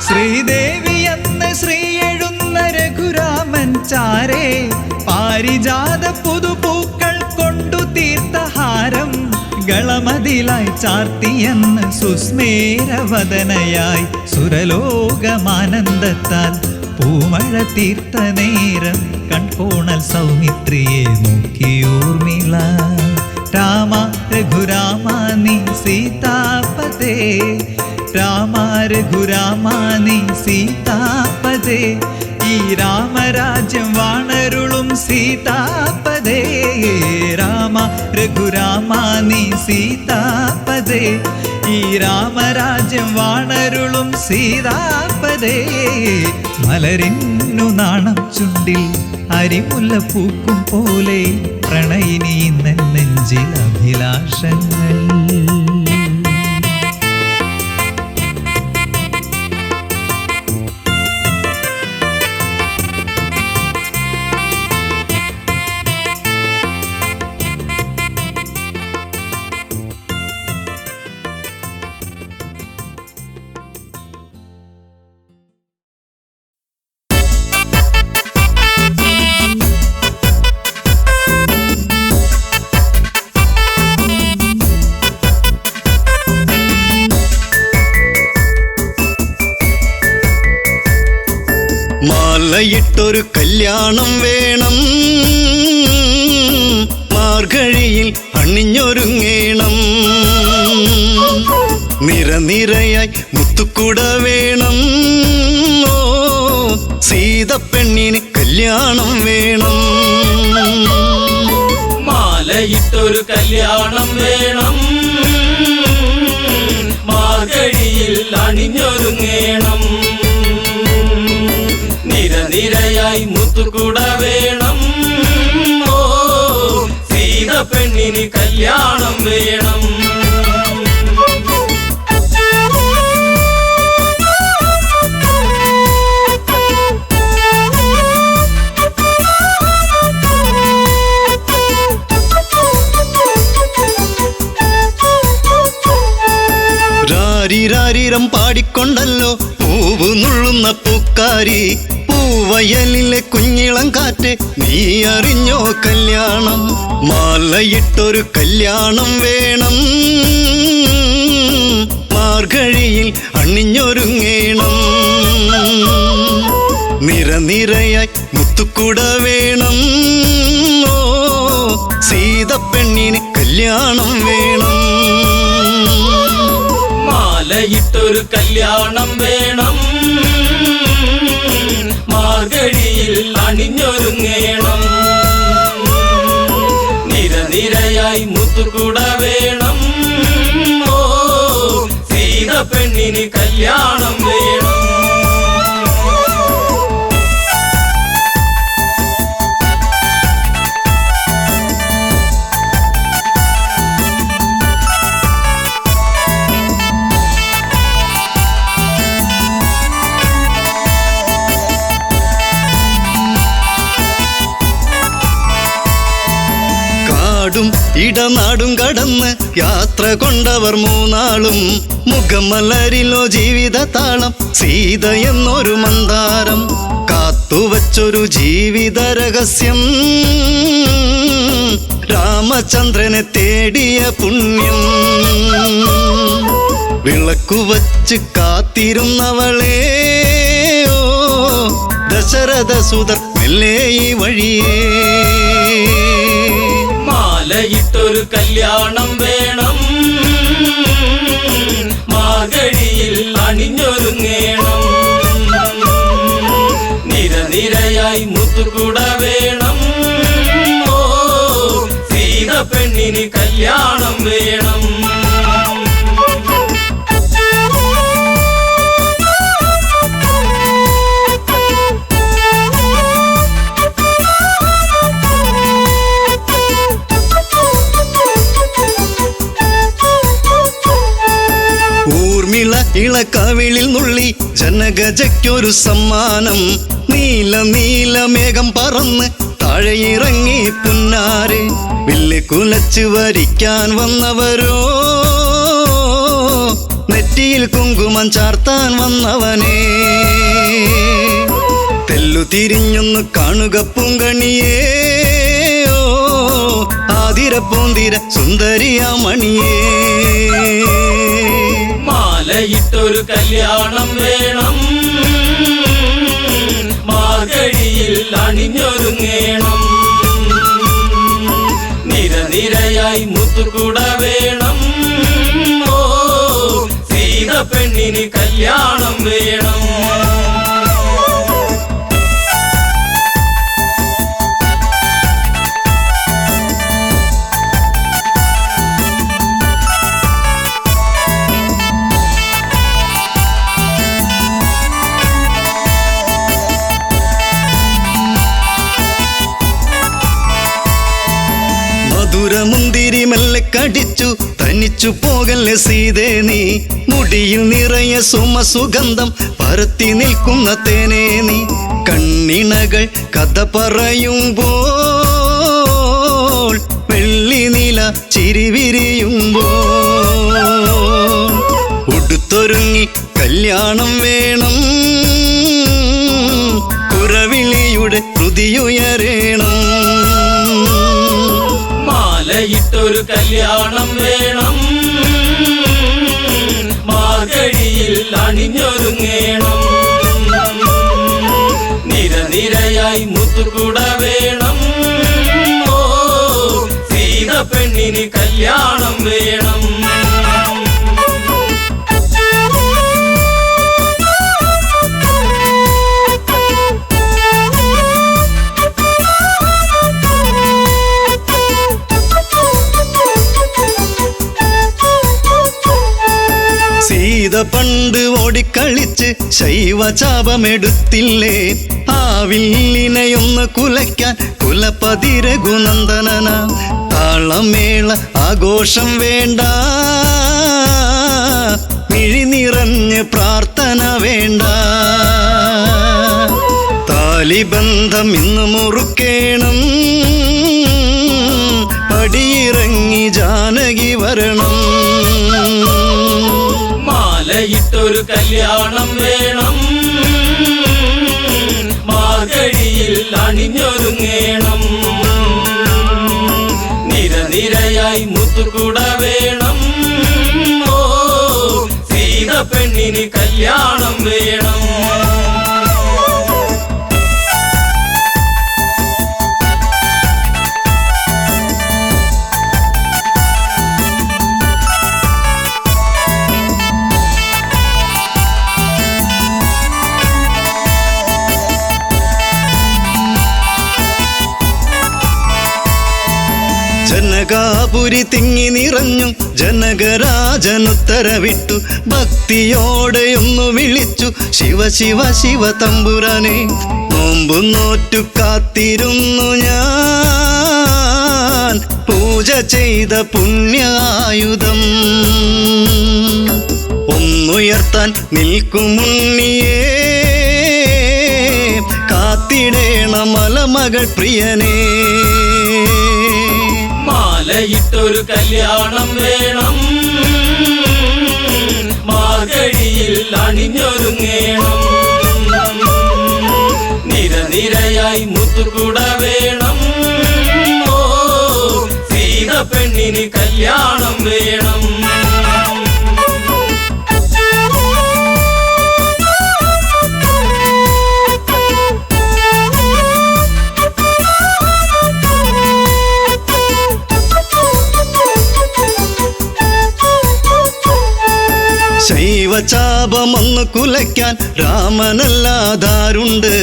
ശ്രീദേവി എന്ന് ശ്രീ എഴുന്ന രഘുരാമൻ ചാരേ പാരിജാത പുതുപൂക്കൾ കൊണ്ടു തീർത്ഥഹാരം ഗളമതിലായി ചാർത്തിയെന്ന് സുസ്മേരവദനയായി സുരലോകമാനന്ദത്താൽ പൂമഴ തീർത്ത നേരം കൺകോണൽ സൗമിത്രിയെ നോക്കിയോർമിള രാമ രഘുരാമ നീ സീതാപതേ രാമ രഘുരാമ നീ സീതാപതേ ഈ രാമരാജ്യം വാണരുളും സീതാപതേ രാമ രഘുരാമ നീ സീതാപതേ ഈ രാമരാജ്യം വാണരുളും സീതാപതേ മലരിന്നു നാണം ചുണ്ടിൽ അരിമുല്ല പൂക്കും പോലെ പ്രണയിനി നെഞ്ചിൽ അഭിലാഷങ്ങൾ മാലയിട്ടൊരു കല്യാണം വേണം മാർഗഴിയിൽ അണിഞ്ഞൊരുങ്ങേണം നിരനിരയായി മുത്തുക്കുട വേണം ഓ സീതപ്പെണ്ണിന് കല്യാണം വേണം മാലയിട്ടൊരു കല്യാണം വേണം മാർഗഴിയിൽ അണിഞ്ഞൊരുങ്ങേണം നിരനിരയായി മുത്തുകുട വേണം ഓ സീതപ്പെണ്ണിന് കല്യാണം വേണം രാരിരാരിരം പാടിക്കൊണ്ടല്ലോ പൂവ് നുള്ളുന്ന പൂക്കാരി പൂവയലിലെ കുഞ്ഞിളം കാറ്റ് നീ അറിഞ്ഞോ കല്യാണം മാലയിട്ടൊരു കല്യാണം വേണം മാർഗഴിയിൽ അണിഞ്ഞൊരുങ്ങേണം നിരനിരയായി മുത്തുക്കുട വേണം ഓ സീതപ്പെണ്ണിന് കല്യാണം വേണം മാലയിട്ടൊരു കല്യാണം വേണം, മാർഗഴിയിൽ അണിഞ്ഞൊരുങ്ങേണം. നിരനിരയായി മുത്തുകുട വേണം, ഓ സീത പെണ്ണിന് കല്യാണം വേണം. ഇടനാടും കടന്ന് യാത്ര കൊണ്ടവർ മൂന്നാളും, മുഖമലരിലോ ജീവിത താളം, സീത എന്നൊരു മന്ദാരം, കാത്തുവച്ചൊരു ജീവിത രഹസ്യം, രാമചന്ദ്രനെ തേടിയ പുണ്യം. വിളക്കുവച്ച് കാത്തിരുന്നവളെ ഓ ദശരഥ സുതർ മെല്ലെ ഈ വഴിയേ. മാലയിട്ടൊരു കല്യാണം വേണം, മാർഗഴിയിൽ അണിഞ്ഞൊരുങ്ങേണം. നിരനിരയായി മുത്തുകുട വേണം, ഓ സീത പെണ്ണിന് കല്യാണം വേണം. ഇളക്കവിളിൽ നുള്ളി ജനഗജയ്ക്കൊരു സമ്മാനം, നീല നീല മേഘം പറന്ന് താഴെയിറങ്ങി പുന്നാര്, വില്ല് കുലച്ച് വരിക്കാൻ വന്നവരോ നെറ്റിയിൽ കുങ്കുമം ചാർത്താൻ വന്നവനേ. തെല്ലു തിരിഞ്ഞൊന്ന് കാണുക പൂങ്കണിയേ, ഓ ആതിര പൂന്തിര സുന്ദരിയാ മണിയേ. മാലയിട്ടൊരു കല്യാണം വേണം, മാർഗഴിയിൽ അണിഞ്ഞൊരുങ്ങേണം. നിരനിരയായി മുത്തുകുട വേണം, ഓ സീത പെണ്ണിന് കല്യാണം വേണം. മുന്തിരി മെല്ലെ കടിച്ചു തനിച്ചു പോകല്ലേ സീതേ നീ, മുടിയിൽ നിറയെ സുമസുഗന്ധം പരത്തി നിൽക്കുന്ന തേനേ നീ, കണ്ണിണകൾ കഥ പറയുമ്പോൾ വെള്ളി നീല ചിരിവിരിയുമ്പോൾ, ഉടുത്തൊരുങ്ങി കല്യാണം വേണം, കുരവിളിയുടെ ഹൃതിയുയരേണം. മാലയിട്ടൊരു കല്യാണം വേണം, മാർഗഴിയിൽ അണിഞ്ഞൊരുങ്ങേണം. നിരനിരയായി മുത്തുകുട വേണം, ഓ സീത പെണ്ണിന് കല്യാണം വേണം. സീത പണ്ട് ഓടിക്കളിച്ച് ശൈവചാപമെടുത്തില്ലേ, ആവില്ലിനെയൊന്ന് കുലയ്ക്കാൻ കുലപതിരഘുനന്ദനന, താളമേള ആഘോഷം വേണ്ട, മിഴി നിറഞ്ഞ് പ്രാർത്ഥന വേണ്ട, താലിബന്ധം ഇന്ന് മുറുക്കേണം, പടിയിറങ്ങി ജാനകി വരണം. മാലയിട്ടൊരു കല്യാണം വേണം, മാർഗഴിയിൽ അണിഞ്ഞൊരുങ്ങേണം. നിരനിരയായി മുത്തുകുട വേണം, ഓ സീത പെണ്ണിന് കല്യാണം വേണം. ജനകാപുരി തിങ്ങി നിറഞ്ഞു ജനകരാജനുത്തരവിട്ടു ഭക്തിയോടെയൊന്നു വിളിച്ചു ശിവ ശിവ ശിവ തമ്പുരാനെ നോമ്പു നോറ്റു കാത്തിരുന്നു ഞാൻ പൂജ ചെയ്ത പുണ്യായുധം ഒന്നുയർത്താൻ നിൽക്കുമുണ്ണിയേ കാത്തിടേണ മലമകൾ പ്രിയനേ മാലയിട്ടൊരു കല്യാണം വേണം മാർഗഴിയിൽ അണിഞ്ഞൊരുങ്ങേണം നിരനിരയായി മുത്തുകുട വേണം ഓ സീത പെണ്ണിന് കല്യാണം വേണം ശൈവചാപമൊന്നു കുലയ്ക്കാൻ രാമനല്ലാതാരുണ്ട്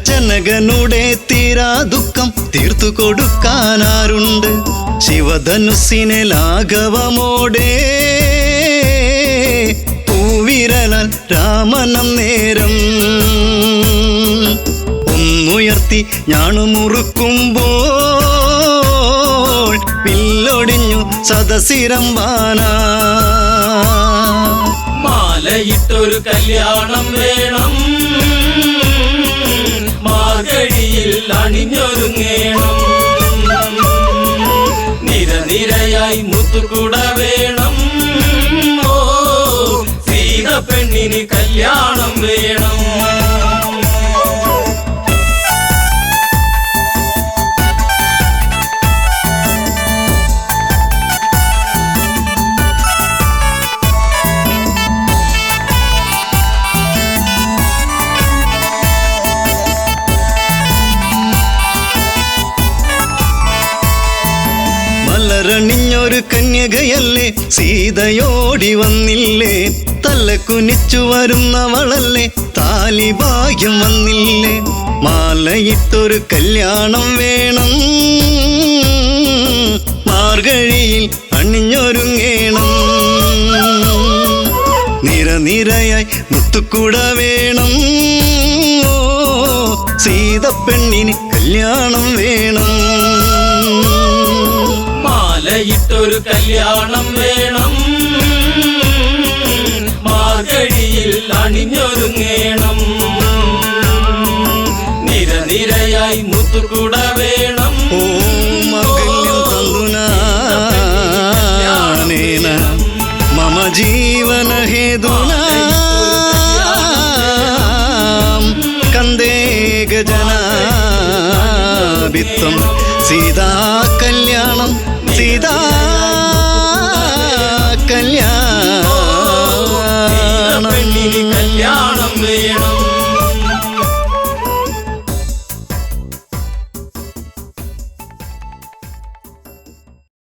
ജനകനുടെ തീരാ ദുഃഖം തീർത്തു കൊടുക്കാനാരുണ്ട് ശിവധനുസിനെ ലാഘവമോടെ പൂവിരലാൽ രാമനം നേരം ഒന്നുയർത്തി ഞാണുമുറുക്കുമ്പോൾ പില്ലൊടിഞ്ഞു സദസിരമ്പാനാ മാലയിട്ടൊരു കല്യാണം വേണം മാർഗഴിയിൽ അണിഞ്ഞൊരുങ്ങേണം നിരനിരയായി മുത്തുകുട വേണം ഓ സീത പെണ്ണിന് കല്യാണം വേണം മലരണിഞ്ഞൊരു കന്യകയല്ലേ സീതയോടി വന്നില്ലേ തല കുനിച്ചു വരുന്നവളല്ലേ താലി ഭാഗ്യം വന്നില്ലേ മാലയിട്ടൊരു കല്യാണം വേണം മാർഗഴിയിൽ അണിഞ്ഞൊരുങ്ങേണം നിരനിരയായി മുത്തുകുട വേണം ഓ സീത പെണ്ണിന് കല്യാണം വേണം മാലയിട്ടൊരു കല്യാണം വേണം മാർഗഴിയിൽ അണിഞ്ഞൊരുങ്ങേണം നിരനിരയായി മുത്തുകുട വേണം ഓം മംഗല്യം തന്തുനാനേന മമ ജീവന ഹേതുനാ കന്ദേ ഗജനാഭിത്വം സീതാ കല്യാണം സീതാ